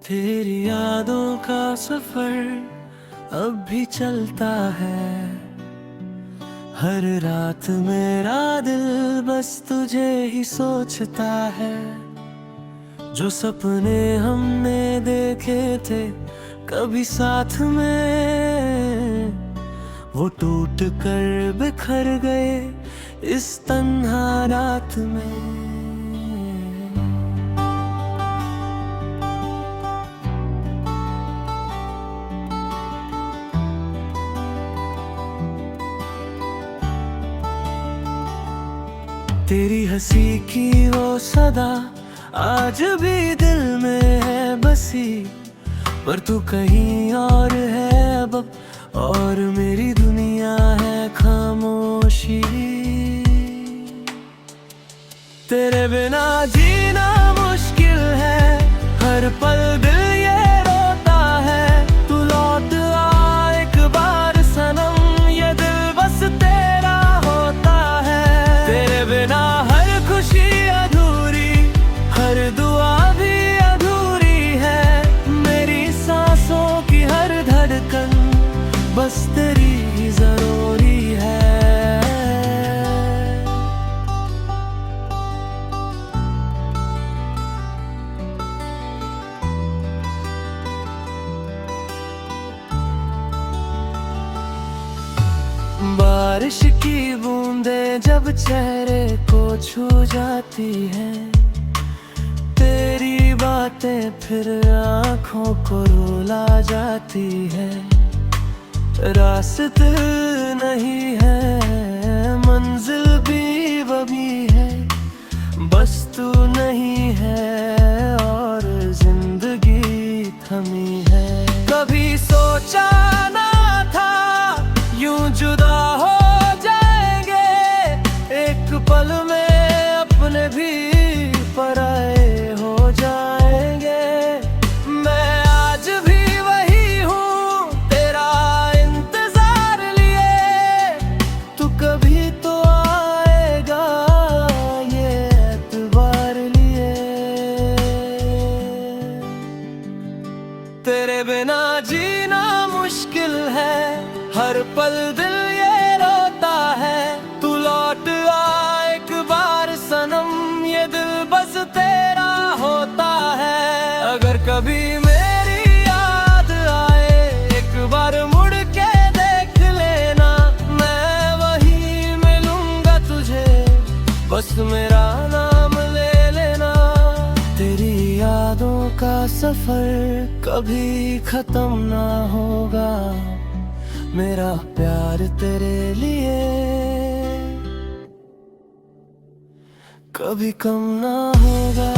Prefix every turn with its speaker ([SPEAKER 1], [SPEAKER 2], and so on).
[SPEAKER 1] तेरी यादों का सफर अब भी चलता है। हर रात मेरा दिल बस तुझे ही सोचता है। जो सपने हमने देखे थे कभी साथ में, वो टूट कर बिखर गए इस तन्हा रात में। तेरी हंसी की वो सदा आज भी दिल में है बसी, पर तू कहीं और है अब, और मेरी दुनिया है खामोशी। तेरे बिना जीना मुश्किल है, हर पल दिल ये रोता है। तू लौट आ एक बार सनम, ये दिल बस तेरा होता है। तेरे बिना हर खुशी अधूरी, हर दुआ भी अधूरी है। मेरी सांसों की हर धड़कन बस तेरी ही जरूरी है। बारिश की बूंदें जब चेहरे को छू जाती हैं, तेरी बातें फिर आँखों को रुला जाती है। रास्ते नहीं है, मंजिल भी वही है, बस तू नहीं है और जिंदगी थमी है। कभी सोचा ना था यूं जुदा हो जाएंगे, एक पल में अपने भी पराए हो जाएंगे। मैं आज भी वही हूँ तेरा इंतजार लिए, तू कभी तो आएगा ये एतबार लिए। तेरे बिना जीना मुश्किल है, हर पल दिल ये रोता है। तू लौट आ एक बार सनम, ये दिल बस तेरा होता है। अगर कभी मेरी याद आए एक बार मुड़ के देख लेना, मैं वही मिलूंगा तुझे, बस मेरा नाम ले लेना। तेरी यादों का सफर कभी खत्म ना होगा, मेरा प्यार तेरे लिए कभी कम ना होगा।